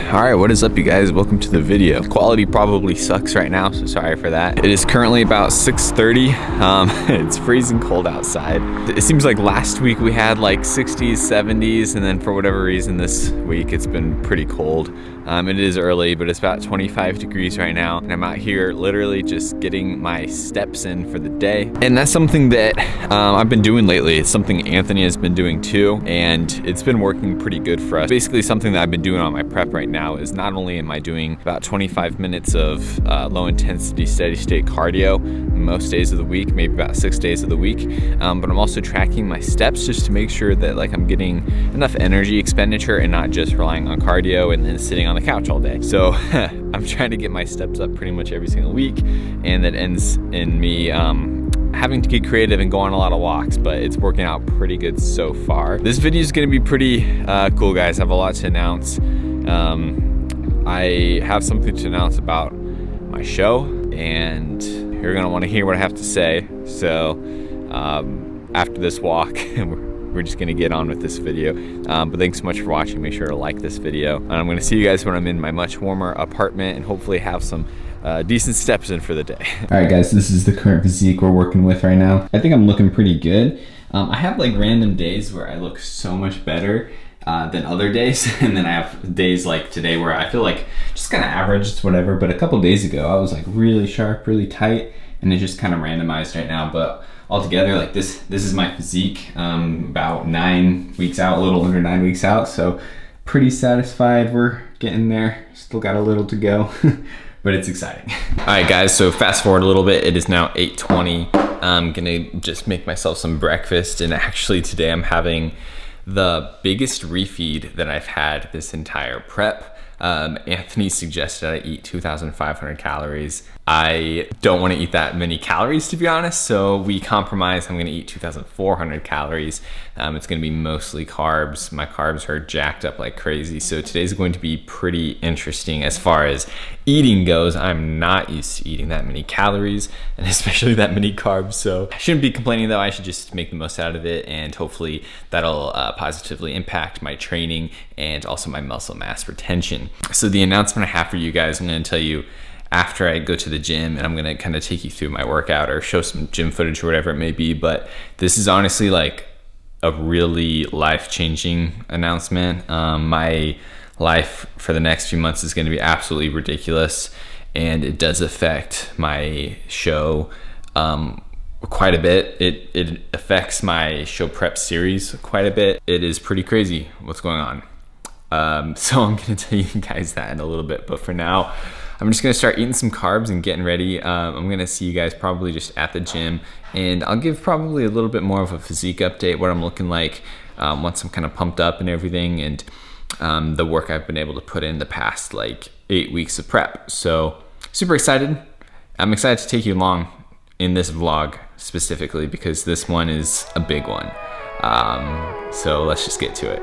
Alright, what is up you guys? Welcome to the video. Quality probably sucks right now, so sorry for that. It is currently about 6:30. It's freezing cold outside. It seems like last week we had like 60s, 70s, and then for whatever reason this week it's been pretty cold. It is early, but it's about 25 degrees right now, and I'm out here literally just getting my steps in for the day. And that's something that I've been doing lately. It's something Anthony has been doing too, and it's been working pretty good for us. Basically something that I've been doing on my prep right now is not only am I doing about 25 minutes of low intensity steady state cardio most days of the week, maybe about 6 days of the week, but I'm also tracking my steps just to make sure that like I'm getting enough energy expenditure and not just relying on cardio and then sitting on the couch all day. So I'm trying to get my steps up pretty much every single week, and that ends in me having to get creative and go on a lot of walks, but it's working out pretty good so far. This video is going to be pretty cool, guys. I have a lot to announce. I have something to announce about my show, and you're going to want to hear what I have to say. So after this walk, we're just going to get on with this video. But thanks so much for watching. Make sure to like this video. And I'm going to see you guys when I'm in my much warmer apartment and hopefully have some decent steps in for the day. All right, guys, this is the current physique we're working with right now. I think I'm looking pretty good. I have like random days where I look so much better than other days, and then I have days like today where I feel like just kind of average, it's whatever. But a couple days ago I was like really sharp, really tight, and it just kind of randomized right now. But altogether, like this is my physique about 9 weeks out, a little under 9 weeks out, so pretty satisfied. We're getting there, still got a little to go. But it's exciting. All right, guys, so fast forward a little bit. It is now 8:20. I'm gonna just make myself some breakfast, and actually today I'm having the biggest refeed that I've had this entire prep. Anthony suggested I eat 2,500 calories. I don't want to eat that many calories, to be honest, so we compromise. I'm going to eat 2,400 calories. It's going to be mostly carbs. My carbs are jacked up like crazy, so today's going to be pretty interesting as far as eating goes. I'm not used to eating that many calories, and especially that many carbs, so I shouldn't be complaining though. I should just make the most out of it, and hopefully that'll positively impact my training and also my muscle mass retention. So the announcement I have for you guys, I'm going to tell you after I go to the gym, and I'm gonna kind of take you through my workout or show some gym footage or whatever it may be. But this is honestly like a really life-changing announcement. My life for the next few months is gonna be absolutely ridiculous, and it does affect my show quite a bit. It affects my show prep series quite a bit. It is pretty crazy what's going on. So I'm gonna tell you guys that in a little bit, but for now, I'm just gonna start eating some carbs and getting ready. I'm gonna see you guys probably just at the gym, and I'll give probably a little bit more of a physique update, what I'm looking like once I'm kind of pumped up and everything, and the work I've been able to put in the past like 8 weeks of prep. So super excited. I'm excited to take you along in this vlog specifically because this one is a big one. So let's just get to it.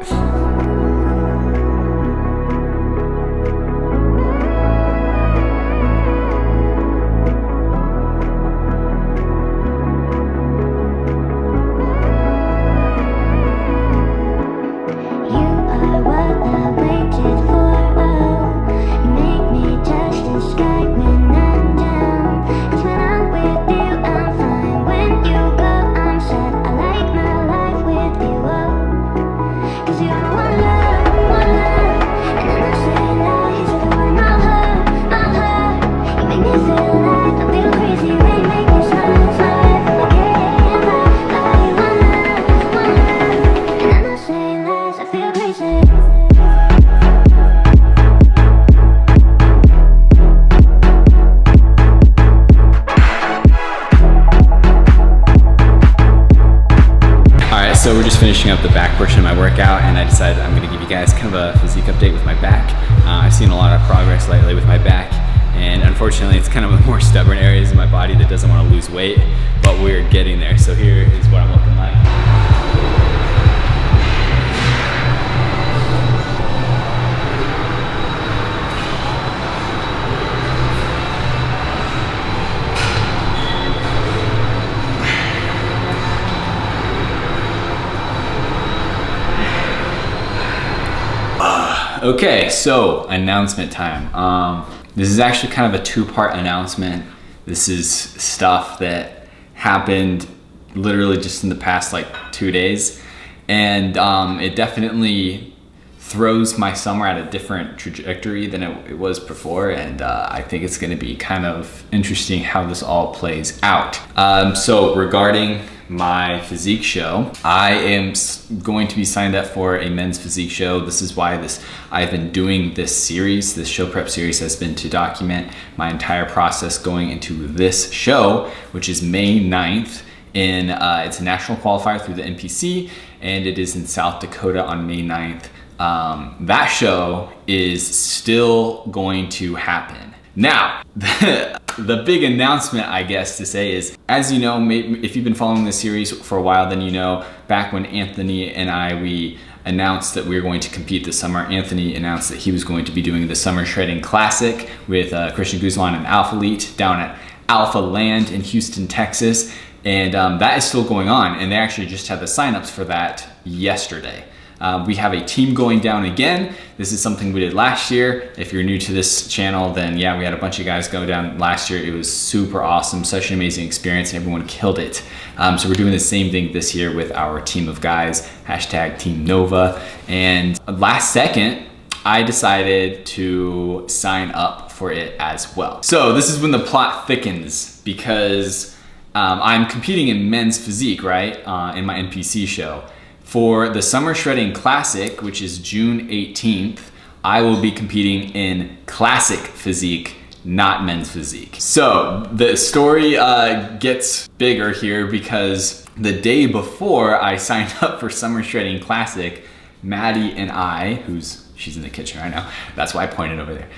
So we're just finishing up the back portion of my workout, and I decided I'm going to give you guys kind of a physique update with my back. I've seen a lot of progress lately with my back, and unfortunately it's kind of the more stubborn areas of my body that doesn't want to lose weight, but we're getting there. So here is what I'm looking like. Okay, so announcement time. This is actually kind of a two-part announcement. This is stuff that happened literally just in the past like 2 days. And it definitely throws my summer at a different trajectory than it was before, and I think it's gonna be kind of interesting how this all plays out. So regarding my physique show, I am going to be signed up for a men's physique show. This is why I've been doing this series. This show prep series has been to document my entire process going into this show, which is May 9th. It's a national qualifier through the NPC, and it is in South Dakota on May 9th. That show is still going to happen. Now, the big announcement, I guess, to say is, as you know, maybe if you've been following this series for a while, then you know, back when Anthony and we announced that we were going to compete this summer, Anthony announced that he was going to be doing the Summer Shredding Classic with Christian Guzman and Alphaland down at Alphaland in Houston, Texas. And that is still going on, and they actually just had the signups for that yesterday. We have a team going down again. This is something we did last year. If you're new to this channel, then yeah, we had a bunch of guys go down last year. It was super awesome, such an amazing experience, and everyone killed it. So we're doing the same thing this year with our team of guys, hashtag Team Nova. And last second, I decided to sign up for it as well. So this is when the plot thickens, because I'm competing in men's physique, right? In my NPC show. For the Summer Shredding Classic, which is June 18th, I will be competing in classic physique, not men's physique. So the story gets bigger here, because the day before I signed up for Summer Shredding Classic, Maddie and I, she's in the kitchen right now, that's why I pointed over there.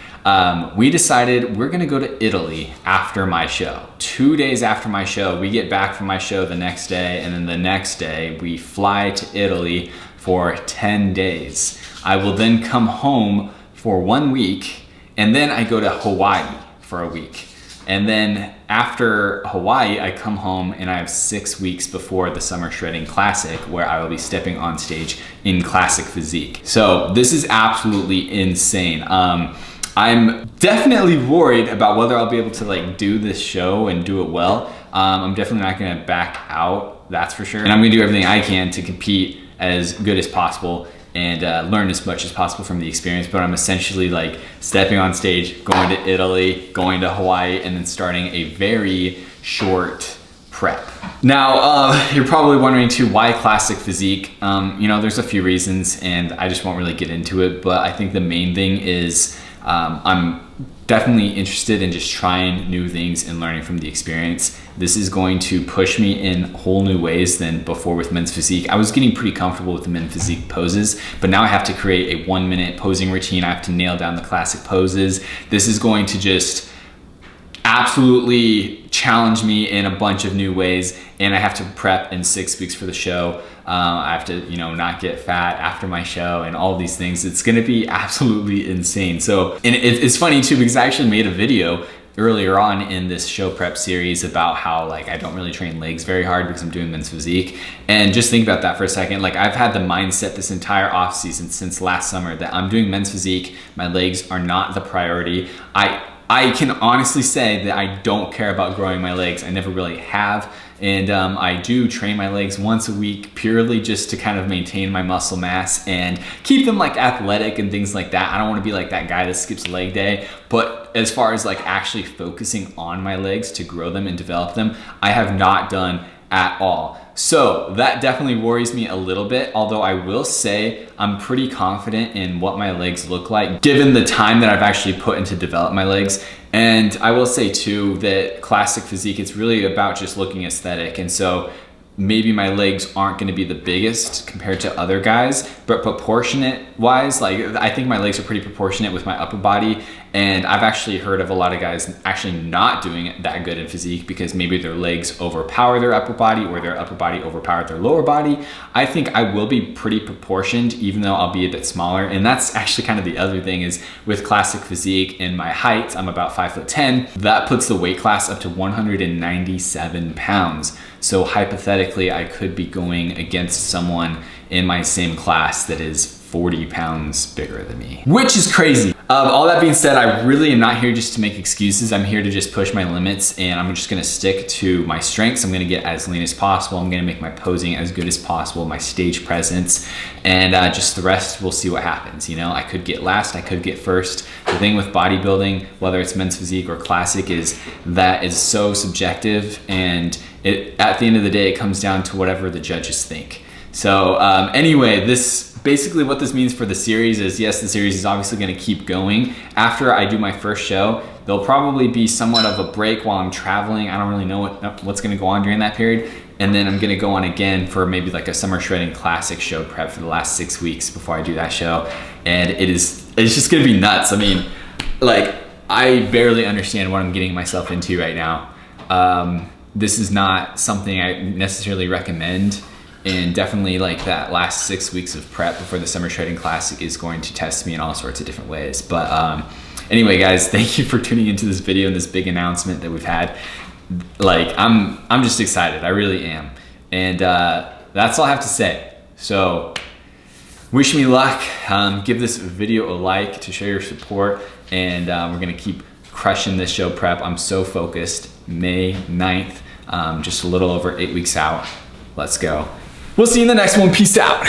We decided we're gonna go to Italy after my show. 2 days after my show, we get back from my show the next day, and then the next day we fly to Italy for 10 days. I will then come home for 1 week, and then I go to Hawaii for a week. And then after Hawaii, I come home and I have 6 weeks before the Summer Shredding Classic, where I will be stepping on stage in classic physique. So this is absolutely insane. I'm definitely worried about whether I'll be able to like do this show and do it well. I'm definitely not gonna back out, that's for sure. And I'm gonna do everything I can to compete as good as possible and learn as much as possible from the experience. But I'm essentially like stepping on stage, going to Italy, going to Hawaii, and then starting a very short prep. Now, you're probably wondering too, why classic physique? You know, there's a few reasons, and I just won't really get into it, but I think the main thing is I'm definitely interested in just trying new things and learning from the experience. This is going to push me in whole new ways than before with men's physique. I was getting pretty comfortable with the men's physique poses, but now I have to create a 1-minute posing routine. I have to nail down the classic poses. This is going to just absolutely challenge me in a bunch of new ways, and I have to prep in 6 weeks for the show. I have to, you know, not get fat after my show and all these things. It's gonna be absolutely insane. So, and it's funny too, because I actually made a video earlier on in this show prep series about how like I don't really train legs very hard because I'm doing men's physique. And just think about that for a second. Like, I've had the mindset this entire off season since last summer that I'm doing men's physique, my legs are not the priority. I can honestly say that I don't care about growing my legs. I never really have. And I do train my legs once a week purely just to kind of maintain my muscle mass and keep them like athletic and things like that. I don't want to be like that guy that skips leg day. But as far as like actually focusing on my legs to grow them and develop them, I have not done at all. So that definitely worries me a little bit, although I will say I'm pretty confident in what my legs look like given the time that I've actually put into develop my legs. And I will say too that classic physique, it's really about just looking aesthetic. And so maybe my legs aren't going to be the biggest compared to other guys, but proportionate wise, like I think my legs are pretty proportionate with my upper body. And I've actually heard of a lot of guys actually not doing that good in physique because maybe their legs overpower their upper body or their upper body overpowered their lower body. I think I will be pretty proportioned even though I'll be a bit smaller. And that's actually kind of the other thing is with classic physique and my height, I'm about 5'10". That puts the weight class up to 197 pounds. So hypothetically, I could be going against someone in my same class that is 40 pounds bigger than me, which is crazy. All that being said, I really am not here just to make excuses. I'm here to just push my limits, and I'm just gonna stick to my strengths. I'm gonna get as lean as possible. I'm gonna make my posing as good as possible, my stage presence, and just the rest, we'll see what happens. You know, I could get last, I could get first. The thing with bodybuilding, whether it's men's physique or classic, is that is so subjective, and at the end of the day, it comes down to whatever the judges think. So anyway, basically what this means for the series is, yes, the series is obviously gonna keep going. After I do my first show, there'll probably be somewhat of a break while I'm traveling. I don't really know what's gonna go on during that period. And then I'm gonna go on again for maybe like a summer shredding classic show prep for the last 6 weeks before I do that show. And it's just gonna be nuts. I mean, like, I barely understand what I'm getting myself into right now. This is not something I necessarily recommend. And definitely like that last 6 weeks of prep before the Summer Shredding Classic is going to test me in all sorts of different ways. But anyway, guys, thank you for tuning into this video and this big announcement that we've had. Like, I'm just excited, I really am. And that's all I have to say. So wish me luck. Give this video a like to show your support. And we're gonna keep crushing this show prep. I'm so focused. May 9th, just a little over 8 weeks out. Let's go. We'll see you in the next one. Peace out.